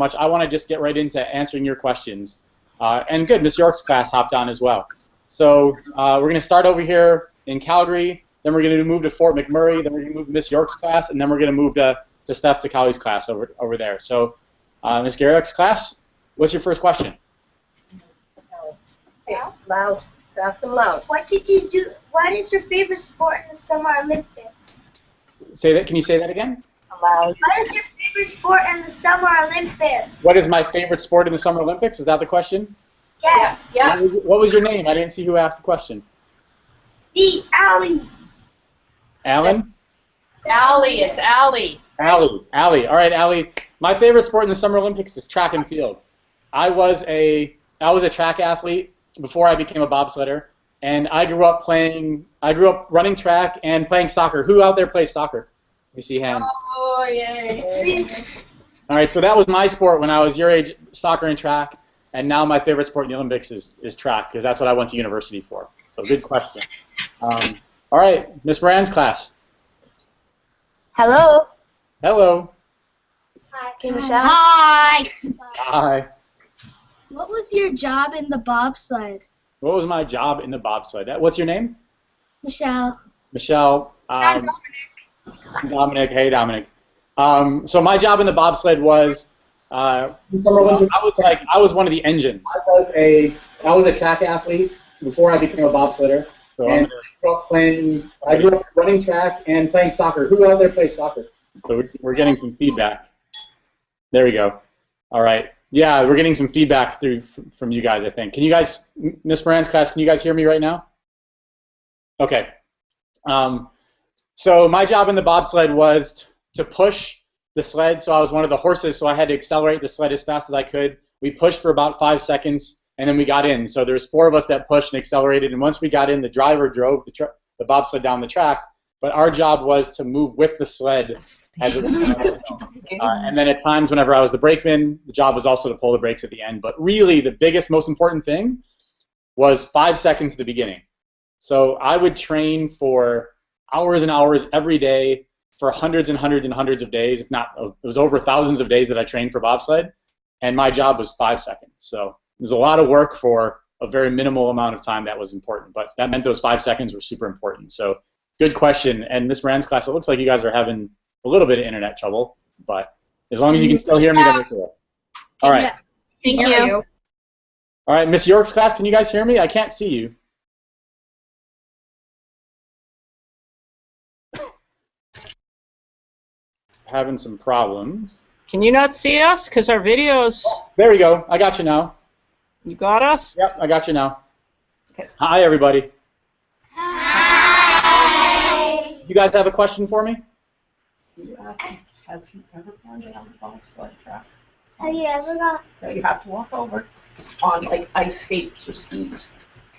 much. I want to just get right into answering your questions. And good, Miss York's class hopped on as well. So we're going to start over here in Calgary, then we're going to move to Fort McMurray, then we're going to move to Miss York's class, and then we're going to move to Steph Takali's class over there. So Miss Garrick's class, what's your first question? Yeah. Loud. Ask them loud. What did you do? What is your favorite sport in the Summer Olympics? Say that. Can you say that again? Loud. What is your favorite sport in the Summer Olympics? What is my favorite sport in the Summer Olympics? Is that the question? Yes. Yeah. What was your name? I didn't see who asked the question. The Allie. Alan? Allie, it's Allie. Allie. All right, Allie. My favorite sport in the Summer Olympics is track and field. I was a track athlete before I became a bobsledder, and I grew up running track and playing soccer. Who out there plays soccer? Let me see hands. Oh, yay. All right, so that was my sport when I was your age, soccer and track, and now my favorite sport in the Olympics is track, because that's what I went to university for. So good question. All right, Miss Moran's class. Hello. Hello. Hi. Okay, Michelle. Hi. Hi. What was your job in the bobsled? What was my job in the bobsled? What's your name? Michelle. Michelle. Dominic. Hey, Dominic. So my job in the bobsled was I was one of the engines. I was a track athlete before I became a bobsledder. So and I grew up running track and playing soccer. Who out there plays soccer? So we're getting some feedback. There we go. All right. Yeah, we're getting some feedback from you guys, I think. Can you guys, Miss Moran's class, can you guys hear me right now? Okay. So my job in the bobsled was to push the sled. So I was one of the horses, so I had to accelerate the sled as fast as I could. We pushed for about 5 seconds, and then we got in. So there's 4 of us that pushed and accelerated, and once we got in, the driver drove the bobsled down the track, but our job was to move with the sled as it was and then at times whenever I was the brakeman, the job was also to pull the brakes at the end. But really the biggest, most important thing was 5 seconds at the beginning. So I would train for hours and hours every day for hundreds and hundreds and hundreds of days, if not, it was over thousands of days that I trained for bobsled, and my job was 5 seconds. So there's a lot of work for a very minimal amount of time that was important, but that meant those 5 seconds were super important. So good question. And Miss Moran's class, it looks like you guys are having a little bit of internet trouble, but as long as you can still hear me, then we're cool. All right. Thank you. All right, Miss York's class, can you guys hear me? I can't see you. Having some problems. Can you not see us? Because our videos... There we go. I got you now. You got us? Yep, I got you now. Okay. Hi, everybody. Hi. You guys have a question for me? You asked him, has he ever gone down the bobsled track? Have you ever gone? That you have to walk over on like ice skates or skis.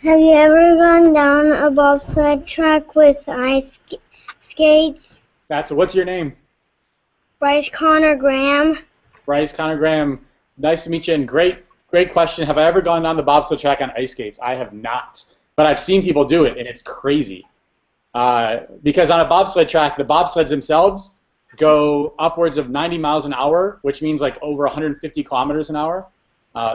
Have you ever gone down a bobsled track with ice skates? What's your name? Bryce Connor Graham. Bryce Connor Graham. Nice to meet you, and great question. Have I ever gone down the bobsled track on ice skates? I have not, but I've seen people do it, and it's crazy. Because on a bobsled track, the bobsleds themselves go upwards of 90 miles an hour, which means like over 150 kilometers an hour,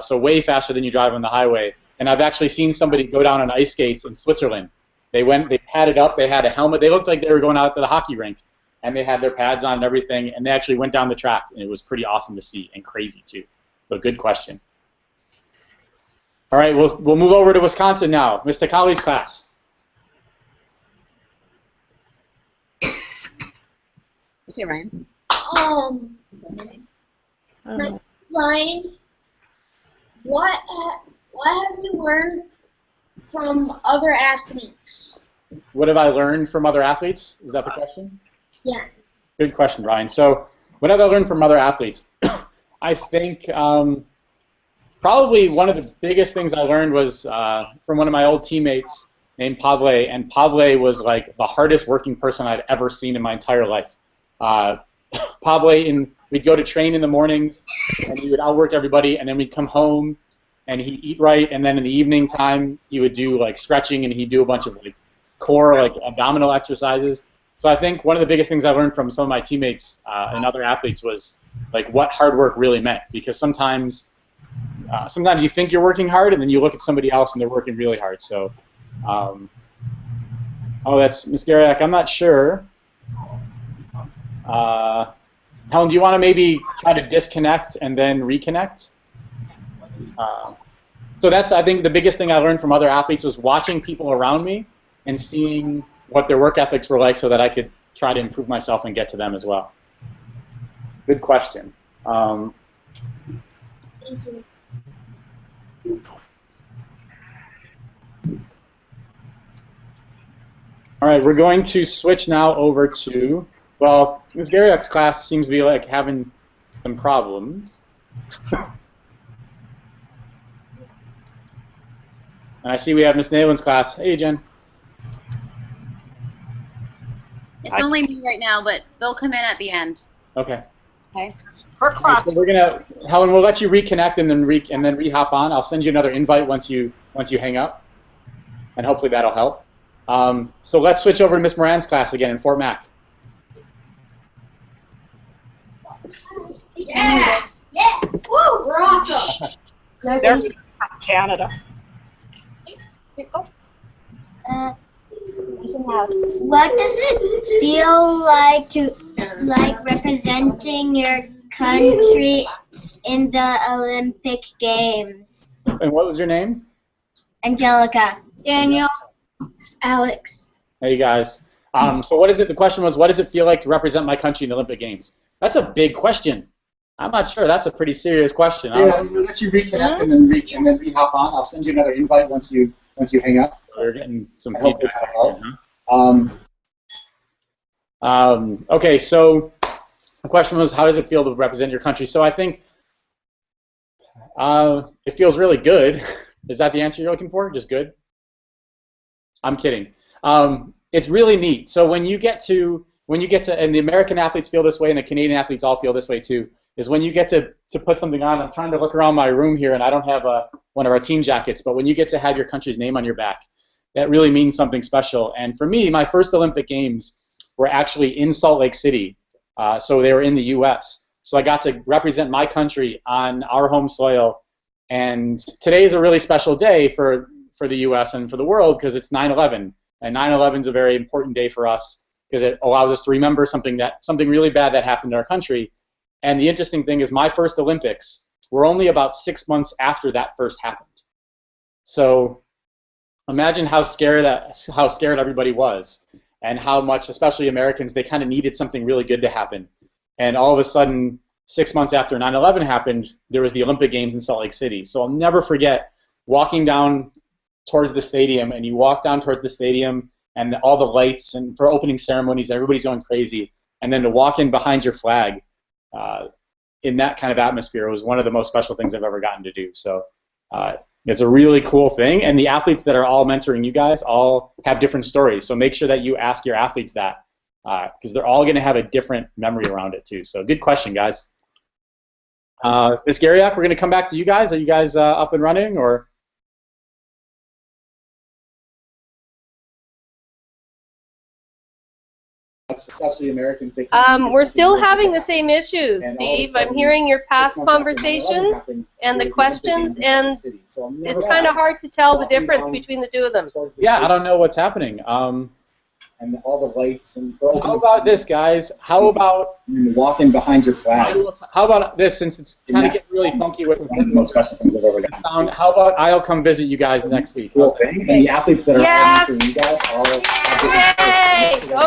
so way faster than you drive on the highway. And I've actually seen somebody go down on ice skates in Switzerland. They padded up, they had a helmet, they looked like they were going out to the hockey rink, and they had their pads on and everything, and they actually went down the track, and it was pretty awesome to see, and crazy too. But good question. All right, we'll move over to Wisconsin now. Ms. Takali's class. Okay, Ryan. Ryan, what have you learned from other athletes? What have I learned from other athletes? Is that the question? Yeah. Good question, Ryan. So what have I learned from other athletes? I think probably one of the biggest things I learned was from one of my old teammates named Pavle, and Pavle was like the hardest working person I'd ever seen in my entire life. Pavle, we'd go to train in the mornings, and he would outwork everybody, and then we'd come home, and he'd eat right, and then in the evening time, he would do like stretching, and he'd do a bunch of like core, like abdominal exercises. So I think one of the biggest things I learned from some of my teammates and other athletes was like what hard work really meant. Because sometimes you think you're working hard, and then you look at somebody else and they're working really hard. So, oh, that's Ms. Gariak. I'm not sure. Helen, do you want to maybe try to disconnect and then reconnect? So that's, I think, the biggest thing I learned from other athletes was watching people around me and seeing what their work ethics were like so that I could try to improve myself and get to them as well. Good question. Thank you. All right, we're going to switch now over to, well, Ms. Gariak's class seems to be like having some problems. And I see we have Miss Nalen's class. Hey, Jen. It's only me right now, but they'll come in at the end. Okay. Okay. Per class. So we're gonna, Helen, we'll let you reconnect and then re-hop on. I'll send you another invite once you hang up, and hopefully that'll help. So let's switch over to Miss Moran's class again in Fort Mac. Yeah! Yeah! Woo! We're awesome! There's Canada. What does it feel like to representing your country in the Olympic Games? And what was your name? Angelica. Daniel. Alex. Hey guys. So what is it? The question was, what does it feel like to represent my country in the Olympic Games? That's a big question. I'm not sure. That's a pretty serious question. I'll let you reconnect and then re-hop on. I'll send you another invite once you hang up. We're getting some feedback. Okay, so the question was, how does it feel to represent your country? So I think it feels really good. Is that the answer you're looking for? Just good? I'm kidding. It's really neat. So when you get to, and the American athletes feel this way, and the Canadian athletes all feel this way too, is when you get to put something on. I'm trying to look around my room here, and I don't have one of our team jackets, but when you get to have your country's name on your back, that really means something special. And for me, my first Olympic Games were actually in Salt Lake City, so they were in the U.S. So I got to represent my country on our home soil, and today is a really special day for the U.S. and for the world because it's 9/11, and 9/11 is a very important day for us because it allows us to remember something really bad that happened in our country. And the interesting thing is my first Olympics were only about 6 months after that first happened. So imagine how scared everybody was, and how much, especially Americans, they kind of needed something really good to happen. And all of a sudden, 6 months after 9/11 happened, there was the Olympic Games in Salt Lake City. So I'll never forget walking down towards the stadium, and you walk down towards the stadium, and all the lights, and for opening ceremonies, everybody's going crazy. And then to walk in behind your flag in that kind of atmosphere was one of the most special things I've ever gotten to do. So it's a really cool thing, and the athletes that are all mentoring you guys all have different stories. So make sure that you ask your athletes that, because they're all going to have a different memory around it too. So good question, guys. Ms. Gariak, we're going to come back to you guys. Are you guys up and running, or? Especially Americans. We're still having the same issues, Steve. I'm hearing your past conversation and the questions, and it's kind of hard to tell the difference between the two of them. Yeah, I don't know what's happening. And all the lights. And how about this, guys? How about walking behind your flag? How about this, since it's kind of getting really funky with one of the most special things I've ever done? How about I'll come visit you guys next week? And the athletes that are you guys all.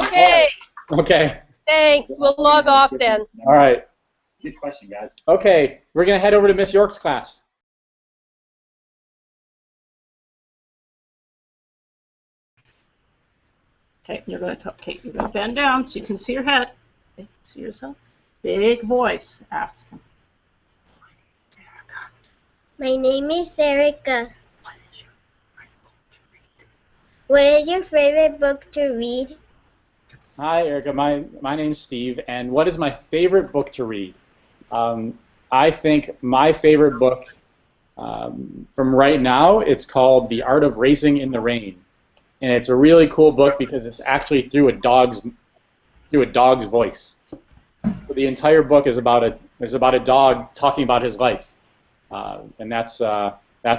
Okay. Okay. Thanks. We'll log off then. All right. Good question, guys. Okay, we're going to head over to Miss York's class. Okay, you're going to bend down so you can see your head. Okay, see yourself. Big voice. Ask him. My name is Erica. What is your favorite book to read? Hi, Erica. My name's Steve, and what is my favorite book to read? I think my favorite book from right now, it's called The Art of Racing in the Rain. And it's a really cool book because it's actually through a dog's through a dog's voice. So the entire book is about a dog talking about his life, and that's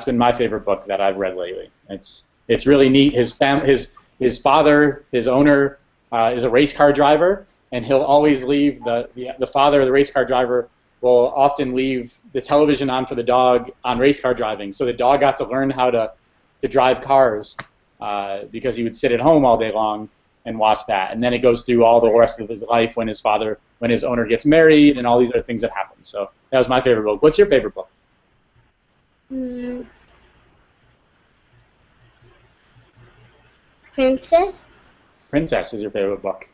been my favorite book that I've read lately. It's really neat. His father, his owner, is a race car driver, and he'll always leave the father, the race car driver, will often leave the television on for the dog on race car driving. So the dog got to learn how to drive cars because he would sit at home all day long and watch that. And then it goes through all the rest of his life when his owner gets married and all these other things that happen. So that was my favorite book. What's your favorite book? Princess? Princess is your favorite book.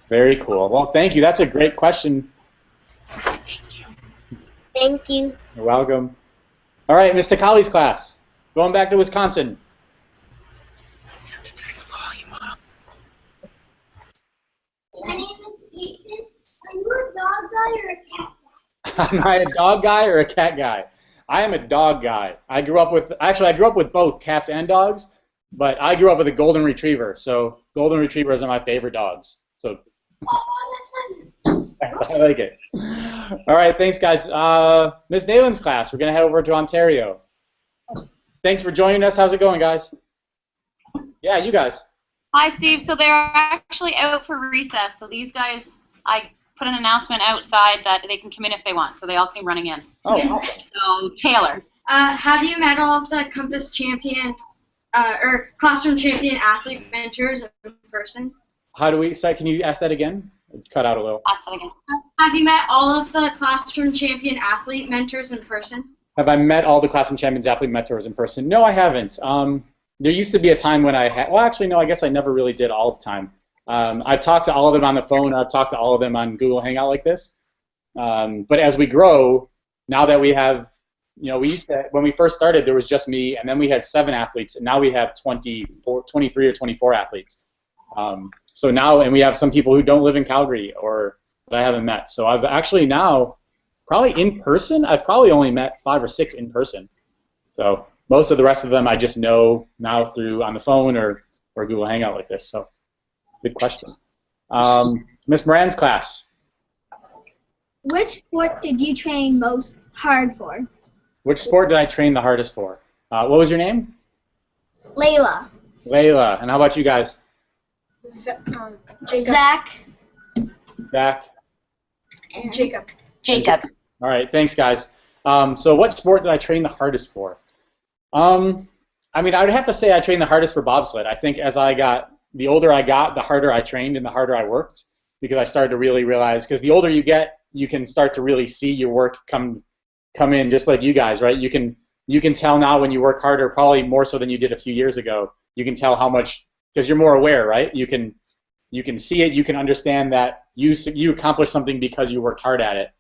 Very cool. Well, thank you. That's a great question. Thank you. You're welcome. All right, Ms. Takali's class. Going back to Wisconsin. My name is Ethan. Are you a dog guy or a cat guy? Am I a dog guy or a cat guy? I am a dog guy. I grew up with both cats and dogs, but I grew up with a golden retriever. So golden retrievers are my favorite dogs. So I like it. All right, thanks, guys. Ms. Nalen's class. We're gonna head over to Ontario. Thanks for joining us. How's it going, guys? Yeah, you guys. Hi, Steve. So they're actually out for recess. So these guys, I put an announcement outside that they can come in if they want. So they all came running in. Oh, awesome. So Taylor. Have you met all of the Compass champion or classroom champion athlete mentors in person? How do we? So can you ask that again? It cut out a little. Ask that again. Have you met all of the classroom champion athlete mentors in person? Have I met all the classroom champions athlete mentors in person? No, I haven't. There used to be a time when I had. Well, actually, no. I guess I never really did all the time. I've talked to all of them on the phone. I've talked to all of them on Google Hangout like this. But as we grow, now that we have, we used to, when we first started, there was just me, and then we had 7 athletes, and now we have 23 or 24 athletes. So now, and we have some people who don't live in Calgary or that I haven't met. So I've actually now, probably in person, I've probably only met 5 or 6 in person. So most of the rest of them I just know now through on the phone or Google Hangout like this. So good question. Miss Moran's class. Which sport did you train most hard for? Which sport did I train the hardest for? What was your name? Layla. Layla. And how about you guys? Zach. Zach. And Jacob. Jacob. All right, thanks, guys. So what sport did I train the hardest for? I mean, I would have to say I trained the hardest for bobsled. I think as the older I got, the harder I trained and the harder I worked, because I started to really realize, because the older you get, you can start to really see your work come in, just like you guys, right? You can tell now when you work harder, probably more so than you did a few years ago. You can tell how much, because you're more aware, right? You can see it. You can understand that you accomplished something because you worked hard at it.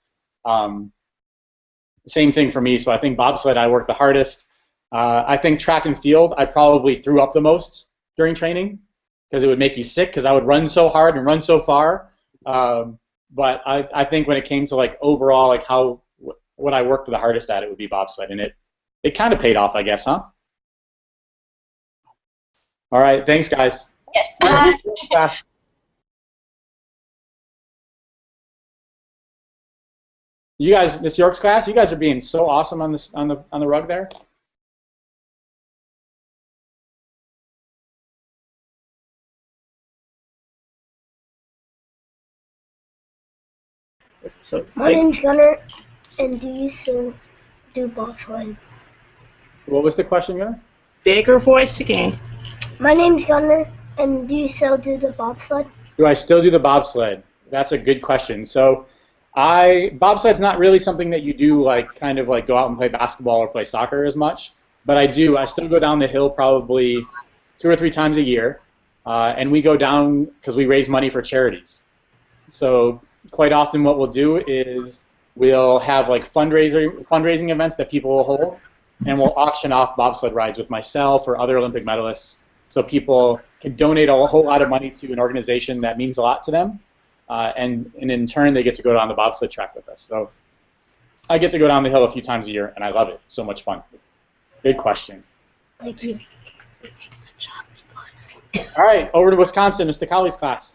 Same thing for me. So I think bobsled I worked the hardest. I think track and field I probably threw up the most during training because it would make you sick because I would run so hard and run so far. But I think when it came to like overall like what I worked the hardest at, it would be bobsled, and it kind of paid off, I guess, huh? All right, thanks, guys. Yes. You guys, Miss York's class, you guys are being so awesome on this on the rug there. So My name's Gunnar, and do you still do bobsled? What was the question, Gunnar? bigger voice again. My name's Gunnar, and do you still do the bobsled? Do I still do the bobsled? That's a good question. So bobsled's not really something that you do like kind of like go out and play basketball or play soccer as much, but I still go down the hill probably 2 or 3 times a year, and we go down because we raise money for charities. So quite often what we'll do is we'll have like fundraising events that people will hold, and we'll auction off bobsled rides with myself or other Olympic medalists, so people can donate a whole lot of money to an organization that means a lot to them, and in turn they get to go down the bobsled track with us. So I get to go down the hill a few times a year, and I love it. So much fun. Good question. Thank you. All right, over to Wisconsin, Mr. Colley's class.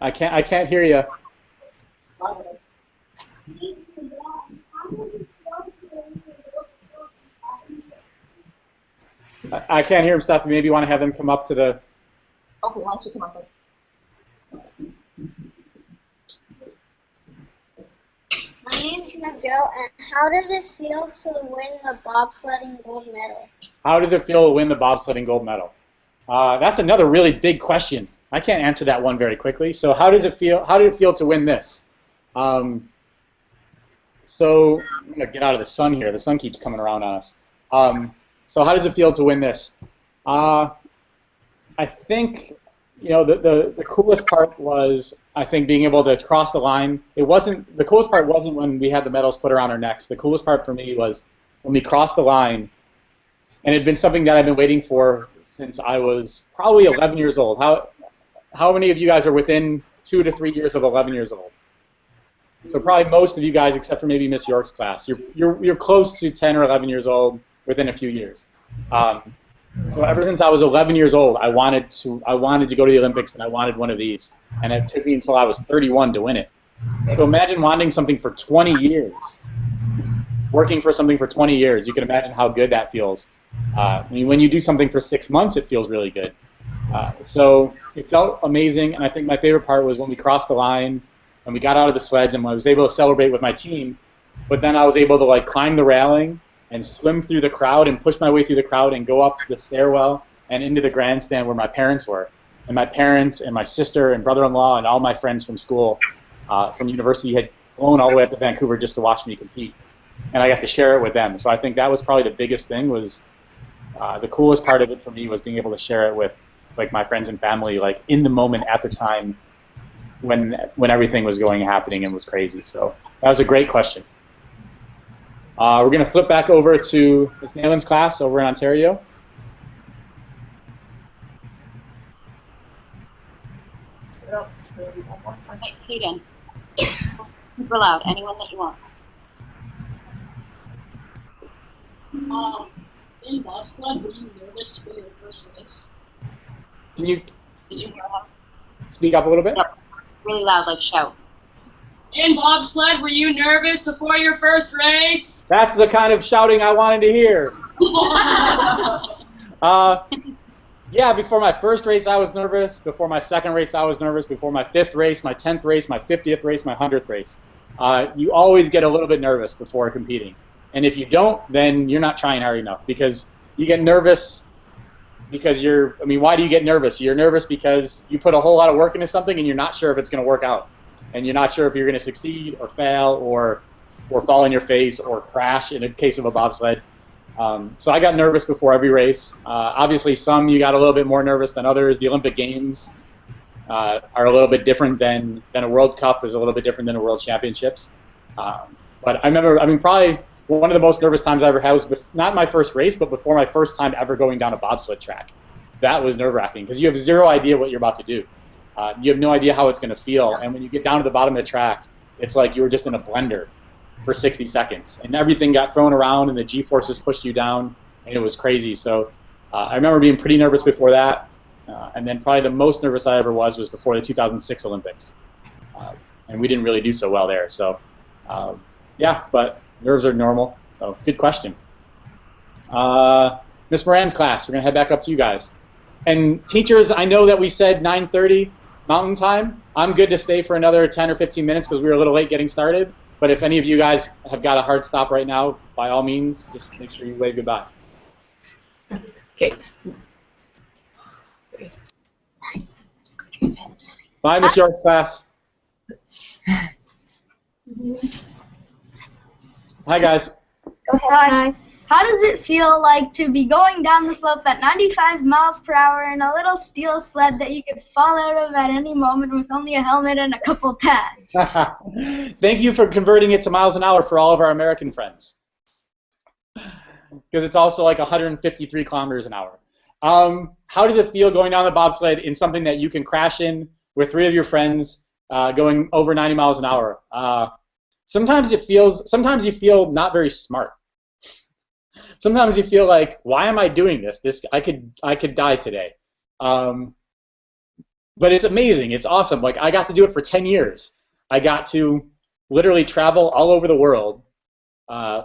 I can't hear you. I can't hear him, Steph. Maybe you want to have him come up to the. Okay, why don't you come up? My name's Miguel, and how does it feel to win the bobsledding gold medal? How does it feel to win the bobsledding gold medal? That's another really big question. I can't answer that one very quickly. So how does it feel? How did it feel to win this? So I'm gonna get out of the sun here. The sun keeps coming around on us. So how does it feel to win this? I think the coolest part was I think being able to cross the line. It wasn't the coolest part wasn't when we had the medals put around our necks. The coolest part for me was when we crossed the line, and it had been something that I've been waiting for since I was probably 11 years old. How many of you guys are within 2 to 3 years of 11 years old? So probably most of you guys, except for maybe Miss York's class, you're close to 10 or 11 years old within a few years. So ever since I was 11 years old, I wanted to go to the Olympics, and I wanted one of these. And it took me until I was 31 to win it. So imagine wanting something for 20 years, working for something for 20 years. You can imagine how good that feels. I mean, when you do something for 6 months, it feels really good. So it felt amazing, and I think my favorite part was when we crossed the line and we got out of the sleds, and I was able to celebrate with my team. But then I was able to like climb the railing and swim through the crowd and push my way through the crowd and go up the stairwell and into the grandstand where my parents were. And my parents and my sister and brother-in-law and all my friends from school, from university, had flown all the way up to Vancouver just to watch me compete. And I got to share it with them. So I think that was probably the biggest thing. Was the coolest part of it for me was being able to share it with like my friends and family, like in the moment at the time when everything was happening and was crazy. So that was a great question. We're going to flip back over to Ms. Nalen's class over in Ontario. Hey, Hayden. Super loud. Anyone that you want. In bobsled, were you nervous for your first race? Can you Did you hear that? speak up a little bit? Yep. Really loud, like shout. In bobsled, were you nervous before your first race? That's the kind of shouting I wanted to hear. Yeah, before my first race I was nervous. Before my second race I was nervous. Before my 5th race, my 10th race, my 50th race, my 100th race. You always get a little bit nervous before competing. And if you don't, then you're not trying hard enough, because you get nervous because why do you get nervous? You're nervous because you put a whole lot of work into something and you're not sure if it's going to work out. And you're not sure if you're going to succeed or fail or fall on your face or crash in a case of a bobsled. So I got nervous before every race. Obviously, some you got a little bit more nervous than others. The Olympic Games are a little bit different than a World Cup is a little bit different than a World Championships. But I remember, probably one of the most nervous times I ever had was not my first race, but before my first time ever going down a bobsled track. That was nerve-wracking because you have zero idea what you're about to do. You have no idea how it's going to feel, and when you get down to the bottom of the track, it's like you were just in a blender for 60 seconds, and everything got thrown around, and the G-forces pushed you down, and it was crazy. So I remember being pretty nervous before that, and then probably the most nervous I ever was before the 2006 Olympics, and we didn't really do so well there. So yeah, but nerves are normal. So good question. Miss Moran's class, we're going to head back up to you guys. And teachers, I know that we said 9:30 Mountain Time. I'm good to stay for another 10 or 15 minutes because we were a little late getting started. But if any of you guys have got a hard stop right now, by all means, just make sure you wave goodbye. Okay. Bye, Miss York's class. Hi, guys. Hi. How does it feel like to be going down the slope at 95 miles per hour in a little steel sled that you could fall out of at any moment with only a helmet and a couple pads? Thank you for converting it to miles an hour for all of our American friends. Because it's also like 153 kilometers an hour. How does it feel going down the bobsled in something that you can crash in with 3 of your friends going over 90 miles an hour? Sometimes you feel not very smart. Sometimes you feel like, why am I doing this? I could die today. But it's amazing. It's awesome. Like, I got to do it for 10 years. I got to literally travel all over the world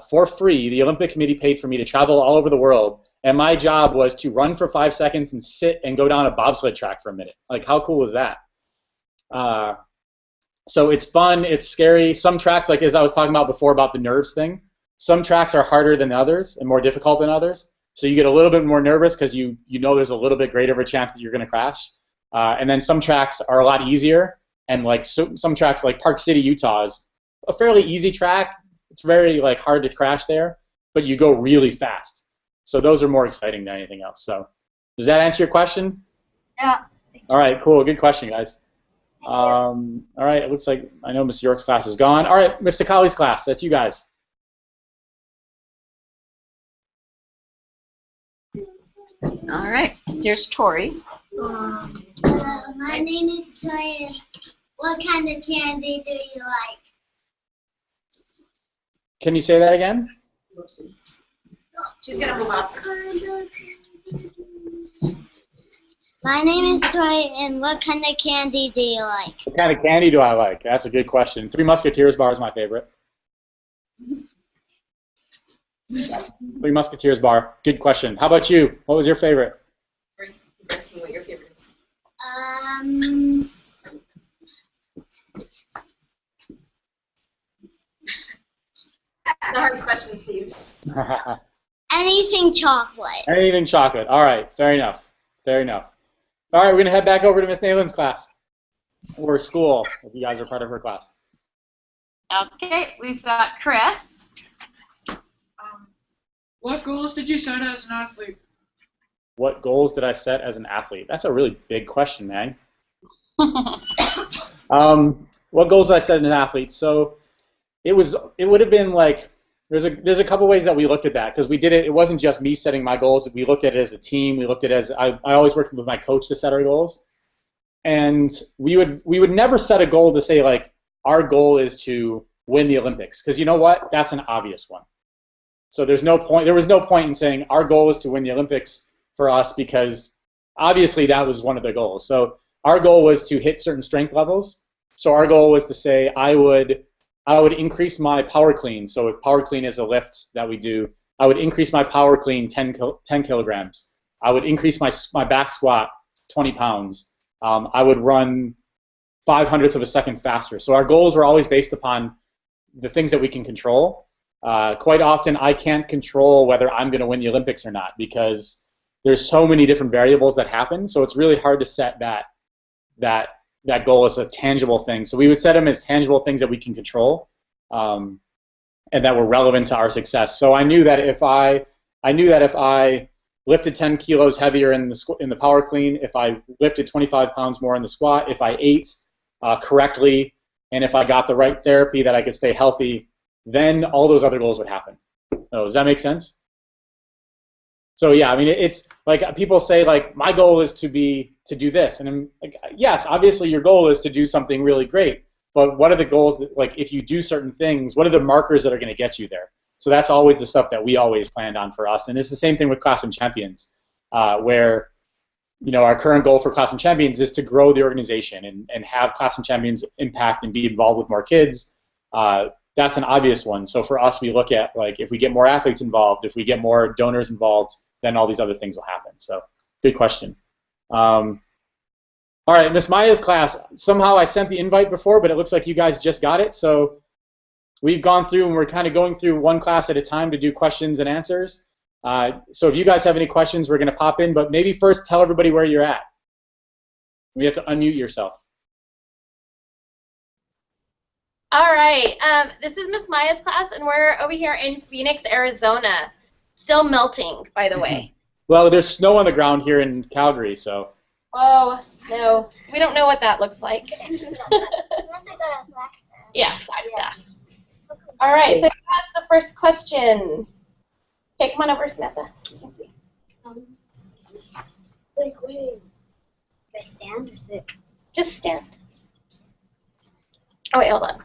for free. The Olympic Committee paid for me to travel all over the world. And my job was to run for 5 seconds and sit and go down a bobsled track for a minute. Like, how cool is that? So it's fun. It's scary. Some tracks, like as I was talking about before about the nerves thing, some tracks are harder than others and more difficult than others. So you get a little bit more nervous because you know there's a little bit greater of a chance that you're going to crash. And then some tracks are a lot easier. And like some tracks like Park City, Utah is a fairly easy track. It's very like hard to crash there, but you go really fast. So those are more exciting than anything else. So does that answer your question? Yeah. All right, cool. Good question, guys. All right, it looks like I know Miss York's class is gone. All right, Mr. Colley's class, that's you guys. All right, here's Tori. My name is Tori. What kind of candy do you like? Can you say that again? She's gonna move up. My name is Tori, and what kind of candy do you like? What kind of candy do I like? That's a good question. Three Musketeers bar is my favorite. Three Musketeers bar. Good question. How about you? What was your favorite? He's asking what your favorite is. That's a hard question, Steve. Anything chocolate. Anything chocolate. All right, fair enough. Fair enough. All right, we're going to head back over to Miss Nalen's class, or school, if you guys are part of her class. Okay, we've got Chris. What goals did you set as an athlete? What goals did I set as an athlete? That's a really big question, man. What goals did I set as an athlete? So it would have been like, there's a couple ways that we looked at that, because we did it. It wasn't just me setting my goals. We looked at it as a team. We looked at it as I always worked with my coach to set our goals, and we would never set a goal to say like our goal is to win the Olympics, because you know what? That's an obvious one. So there was no point in saying our goal is to win the Olympics for us, because obviously that was one of the goals. So our goal was to hit certain strength levels. So our goal was to say I would increase my power clean. So if power clean is a lift that we do, I would increase my power clean 10 kilograms. I would increase my back squat 20 pounds. I would run 0.05 of a second faster. So our goals were always based upon the things that we can control. Quite often I can't control whether I'm going to win the Olympics or not, because there's so many different variables that happen. So it's really hard to set that goal as a tangible thing. So we would set them as tangible things that we can control, and that were relevant to our success. So I knew that if I lifted 10 kilos heavier in the power clean, if I lifted 25 pounds more in the squat, if I ate correctly, and if I got the right therapy that I could stay healthy, then all those other goals would happen. Oh, does that make sense? So yeah, I mean, it's like people say like my goal is to do this, and I'm like, yes, obviously your goal is to do something really great, but what are the goals that, like, if you do certain things, what are the markers that are going to get you there? So that's always the stuff that we always planned on for us, and it's the same thing with Classroom Champions, where our current goal for Classroom Champions is to grow the organization and have Classroom Champions impact and be involved with more kids. That's an obvious one. So for us, we look at like if we get more athletes involved, if we get more donors involved, then all these other things will happen. So good question. All right, Miss Maya's class, somehow I sent the invite before, but it looks like you guys just got it. So we've gone through and we're kind of going through one class at a time to do questions and answers. So if you guys have any questions, we're going to pop in, but maybe first tell everybody where you're at. We have to unmute yourself. All right, this is Miss Maya's class, and we're over here in Phoenix, Arizona. Still melting, by the way. Well, there's snow on the ground here in Calgary, so. Oh, snow. We don't know what that looks like. Yeah, Flagstaff. All right, so that's the first question. Okay, come on over, Samantha. You can see. Wait. Do I stand or sit? Just stand. Oh, wait, hold on.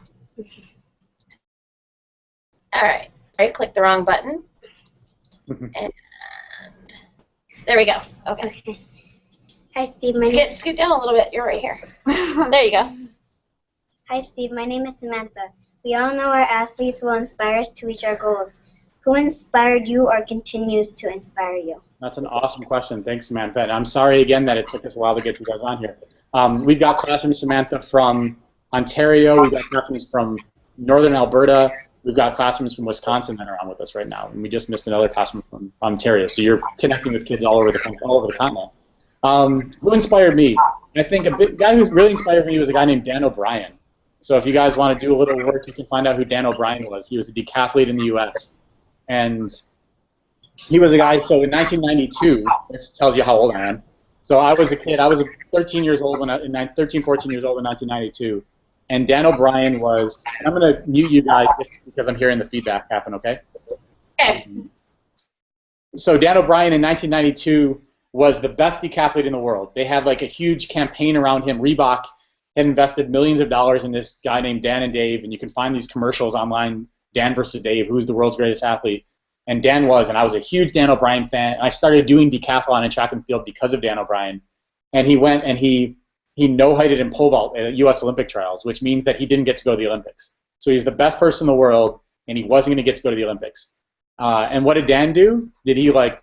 All right. Sorry, click the wrong button. And there we go. Okay. Hi, Steve. My name Scoot down a little bit. You're right here. There you go. Hi, Steve. My name is Samantha. We all know our athletes will inspire us to reach our goals. Who inspired you or continues to inspire you? That's an awesome question. Thanks, Samantha. And I'm sorry again that it took us a while to get you guys on here. We've got classrooms, Samantha, from Ontario. We've got classrooms from Northern Alberta. We've got classrooms from Wisconsin that are on with us right now. And we just missed another classroom from Ontario. So you're connecting with kids all over the continent. Who inspired me? I think a guy who's really inspired me was a guy named Dan O'Brien. So if you guys want to do a little work, you can find out who Dan O'Brien was. He was a decathlete in the U.S. And he was a guy, so in 1992, this tells you how old I am. So I was a kid. I was 13 years old 14 years old in 1992. And Dan O'Brien was, and I'm going to mute you guys because I'm hearing the feedback happen, okay? Okay. So Dan O'Brien in 1992 was the best decathlete in the world. They had like a huge campaign around him. Reebok had invested millions of dollars in this guy named Dan and Dave, and you can find these commercials online, Dan versus Dave, who's the world's greatest athlete. And Dan was, and I was a huge Dan O'Brien fan, and I started doing decathlon and track and field because of Dan O'Brien. And he went and he no-heighted in pole vault at U.S. Olympic trials, which means that he didn't get to go to the Olympics. So he's the best person in the world, and he wasn't going to get to go to the Olympics. And what did Dan do? Did he, like,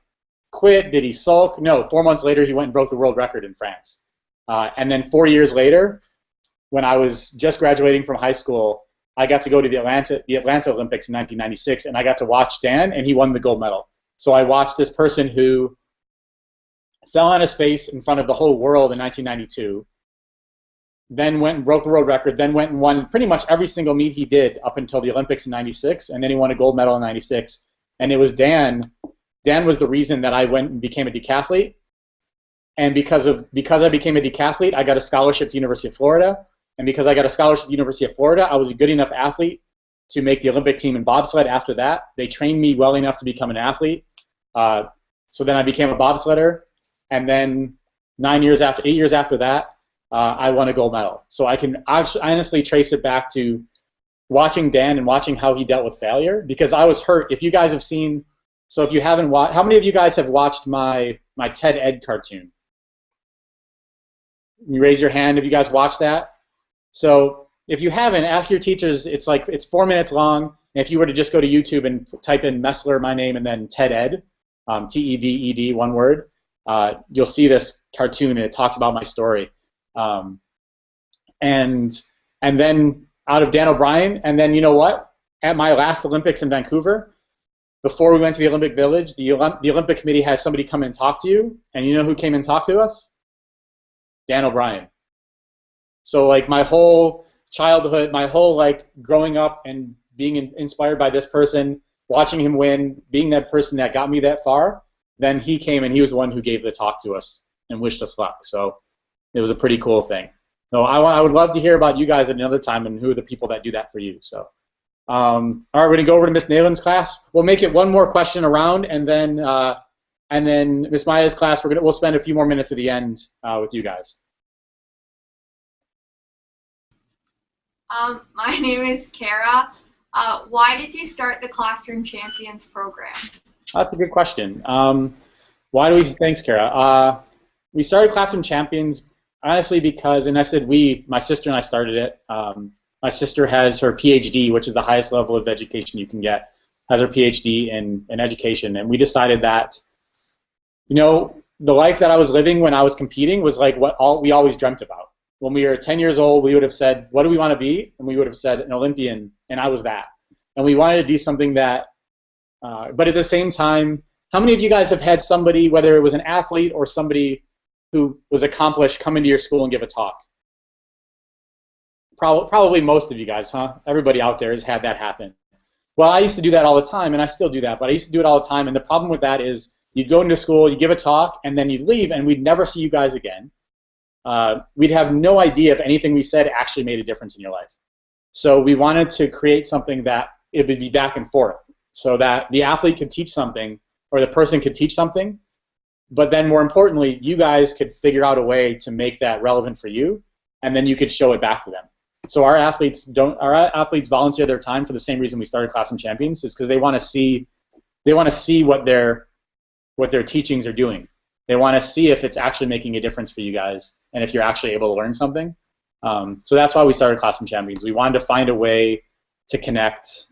quit? Did he sulk? No. 4 months later, he went and broke the world record in France. And then 4 years later, when I was just graduating from high school, I got to go to the Atlanta Olympics in 1996, and I got to watch Dan, and he won the gold medal. So I watched this person who fell on his face in front of the whole world in 1992, then went and broke the world record, then went and won pretty much every single meet he did up until the Olympics in 96, and then he won a gold medal in 96. And it was Dan. Dan was the reason that I went and became a decathlete. And because I became a decathlete, I got a scholarship to University of Florida. And because I got a scholarship to University of Florida, I was a good enough athlete to make the Olympic team in bobsled after that. They trained me well enough to become an athlete. So then I became a bobsledder. And then 8 years after that, I won a gold medal. So I can honestly trace it back to watching Dan and watching how he dealt with failure, because I was hurt. If you guys have seen, so if you haven't watched, how many of you guys have watched my Ted Ed cartoon? You raise your hand if you guys watched that. So if you haven't, ask your teachers. It's 4 minutes long. And if you were to just go to YouTube and type in Mesler, my name, and then Ted Ed, T-E-D-E-D, one word, you'll see this cartoon, and it talks about my story. And then out of Dan O'Brien, and then you know what? At my last Olympics in Vancouver, before we went to the Olympic Village, the Olympic Committee has somebody come and talk to you, and you know who came and talked to us? Dan O'Brien. So like my whole childhood, my whole like growing up and being inspired by this person, watching him win, being that person that got me that far, then he came and he was the one who gave the talk to us and wished us luck. So it was a pretty cool thing. So I would love to hear about you guys at another time and who are the people that do that for you. So all right, we're gonna go over to Miss Nalen's class. We'll make it one more question around, and then Miss Maya's class, we'll spend a few more minutes at the end with you guys. My name is Kara. Why did you start the Classroom Champions program? That's a good question. Thanks, Kara. We started Classroom Champions honestly because, and I said we, my sister and I started it. My sister has her PhD, which is the highest level of education you can get, has her PhD in education, and we decided that, you know, the life that I was living when I was competing was like what we always dreamt about. When we were 10 years old, we would have said, what do we want to be? And we would have said an Olympian, and I was that. And we wanted to do something that, but at the same time, how many of you guys have had somebody, whether it was an athlete or somebody who was accomplished, come into your school and give a talk? Probably most of you guys, huh? Everybody out there has had that happen. Well, I used to do that all the time, and I still do that, but I used to do it all the time, and the problem with that is you'd go into school, you'd give a talk, and then you'd leave, and we'd never see you guys again. We'd have no idea if anything we said actually made a difference in your life. So we wanted to create something that it would be back and forth, so that the athlete could teach something, or the person could teach something, but then more importantly, you guys could figure out a way to make that relevant for you, and then you could show it back to them. So our athletes volunteer their time for the same reason we started Classroom Champions, is because they want to see what their teachings are doing. They want to see if it's actually making a difference for you guys and if you're actually able to learn something. So that's why we started Classroom Champions. We wanted to find a way to connect,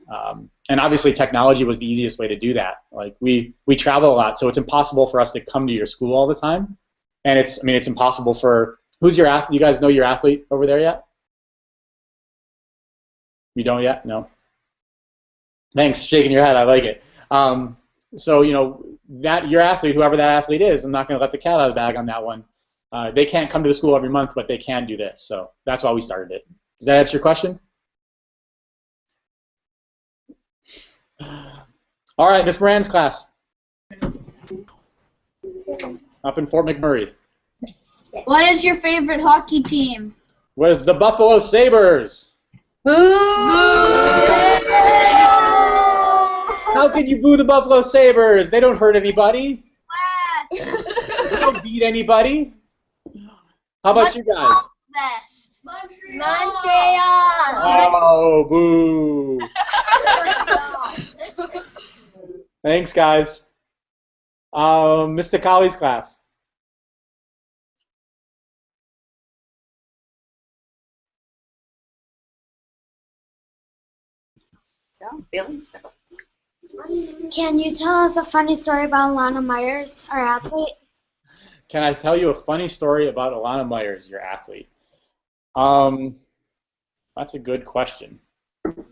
and obviously technology was the easiest way to do that. Like we travel a lot, so it's impossible for us to come to your school all the time, and it's impossible for who's your athlete? You guys know your athlete over there yet? You don't yet? No. Thanks, shaking your head. I like it. So that your athlete, whoever that athlete is, I'm not going to let the cat out of the bag on that one. They can't come to the school every month, but they can do this. So that's why we started it. Does that answer your question? All right, Miss Moran's class. Up in Fort McMurray. What is your favorite hockey team? We're the Buffalo Sabres. Boo! How can you boo the Buffalo Sabres? They don't hurt anybody. They don't beat anybody. How about you guys? Best. Montreal. Oh, boo. Thanks, guys. Mr. Colley's class. Can you tell us a funny story about Alana Myers, our athlete? Can I tell you a funny story about Alana Myers, your athlete? That's a good question.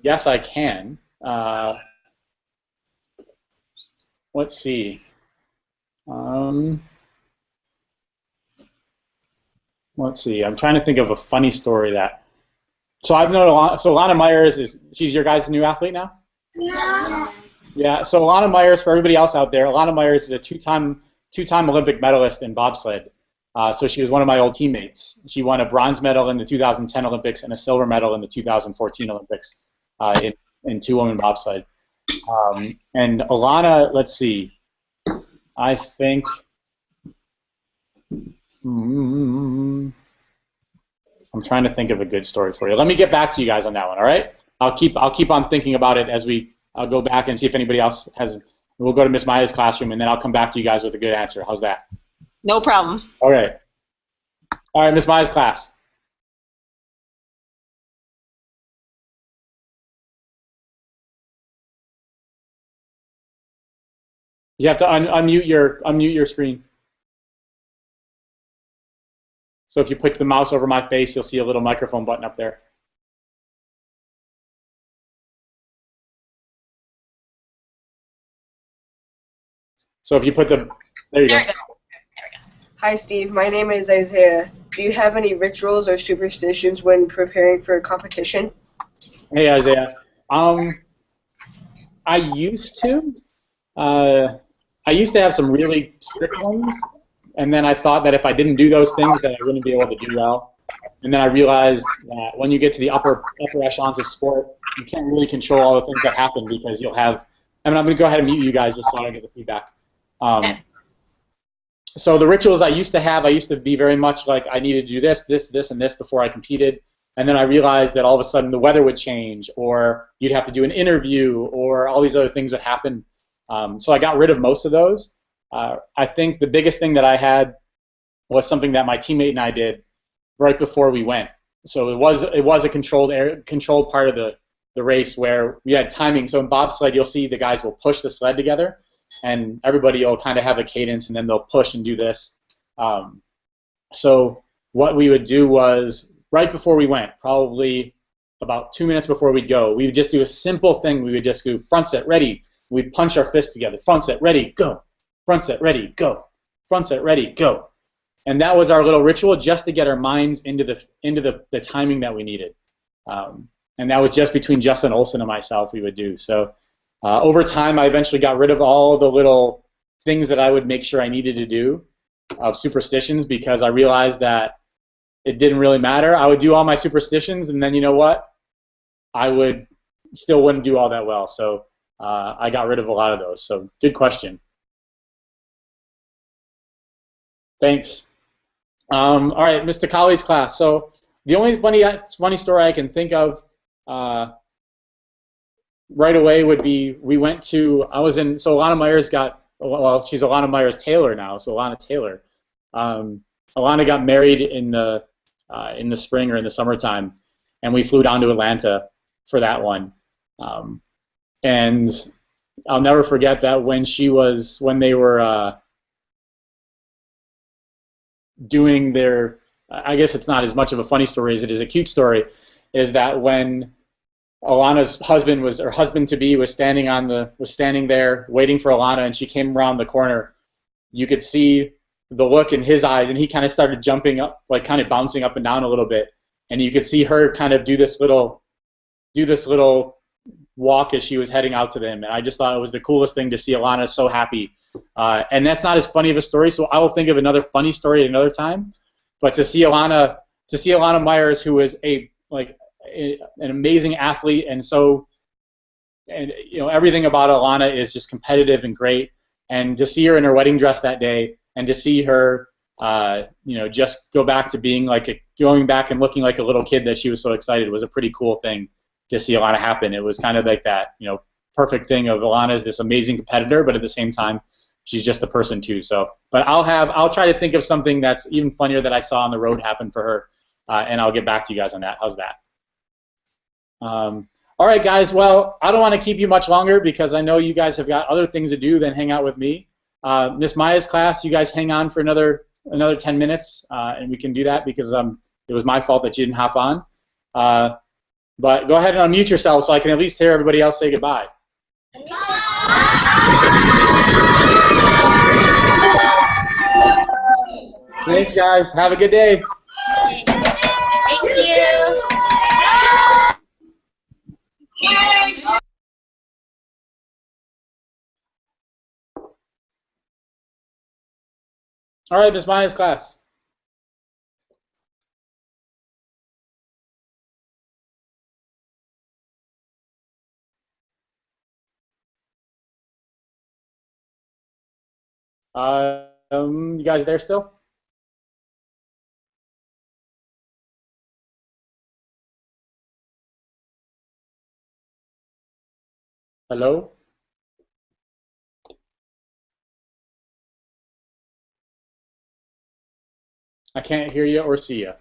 Yes, I can. Let's see. Let's see. I'm trying to think of a funny story that. So I've known Alana. So Alana Myers she's your guys' new athlete now? Yeah. Yeah. So Alana Myers, for everybody else out there, Alana Myers is a two-time Olympic medalist in bobsled. So she was one of my old teammates. She won a bronze medal in the 2010 Olympics and a silver medal in the 2014 Olympics in two-woman bobsled. And Alana, let's see. I think. I'm trying to think of a good story for you. Let me get back to you guys on that one. All right? I'll keep on thinking about it as I'll go back and see if anybody else has. We'll go to Miss Maya's classroom, and then I'll come back to you guys with a good answer. How's that? No problem. All right. All right, Miss Maya's class. You have to unmute your screen. So if you put the mouse over my face, you'll see a little microphone button up there. So if you put there you go. Hi, Steve. My name is Isaiah. Do you have any rituals or superstitions when preparing for a competition? Hey, Isaiah. I used to. I used to have some really strict ones, and then I thought that if I didn't do those things, that I wouldn't be able to do well. And then I realized that when you get to the upper echelons of sport, you can't really control all the things that happen because you'll have. I'm going to go ahead and mute you guys just so I don't get the feedback. So the rituals I used to be very much like I needed to do this, and this before I competed. And then I realized that all of a sudden the weather would change, or you'd have to do an interview, or all these other things would happen. So I got rid of most of those. I think the biggest thing that I had was something that my teammate and I did right before we went. So it was a controlled part of the race where we had timing. So in bobsled, you'll see the guys will push the sled together, and everybody will kind of have a cadence, and then they'll push and do this. So what we would do was right before we went, probably about 2 minutes before we'd go, we would just do a simple thing. We would just do front set, ready. We'd punch our fists together. Front set, ready, go. Front set, ready, go. Front set, ready, go. And that was our little ritual just to get our minds into the timing that we needed. And that was just between Justin Olson and myself we would do. So over time, I eventually got rid of all the little things that I would make sure I needed to do of superstitions because I realized that it didn't really matter. I would do all my superstitions, and then you know what? I wouldn't do all that well. So I got rid of a lot of those. So good question. Thanks. All right, Mr. Colley's class. So the only funny story I can think of right away would be so Alana Myers got well, she's Alana Myers Taylor now, so Alana Taylor. Alana got married in the spring or in the summertime, and we flew down to Atlanta for that one. And I'll never forget that when they were doing their, I guess it's not as much of a funny story as it is a cute story, is that when Alana's husband-to-be was standing there waiting for Alana, and she came around the corner, you could see the look in his eyes, and he kind of started jumping up, like kind of bouncing up and down a little bit, and you could see her kind of do this little walk as she was heading out to them, and I just thought it was the coolest thing to see Alana so happy. And that's not as funny of a story, so I will think of another funny story at another time. But to see Alana Myers, who is an amazing athlete, and everything about Alana is just competitive and great, and to see her in her wedding dress that day, and to see her, just go back to going back and looking like a little kid that she was so excited was a pretty cool thing to see Alana happen. It was kind of like that, perfect thing of Alana is this amazing competitor, but at the same time, she's just a person too. So, but I'll try to think of something that's even funnier that I saw on the road happen for her, and I'll get back to you guys on that. How's that? All right, guys. Well, I don't want to keep you much longer because I know you guys have got other things to do than hang out with me. Miss Maya's class, you guys hang on for another 10 minutes, and we can do that because it was my fault that you didn't hop on. But go ahead and unmute yourself so I can at least hear everybody else say goodbye. Thanks, guys. Have a good day. Thank you. All right, Miss Maya's class. You guys there still? Hello? I can't hear you or see you.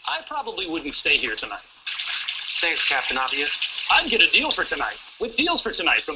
I probably wouldn't stay here tonight. Thanks, Captain Obvious. I'd get a deal for tonight, with deals for tonight from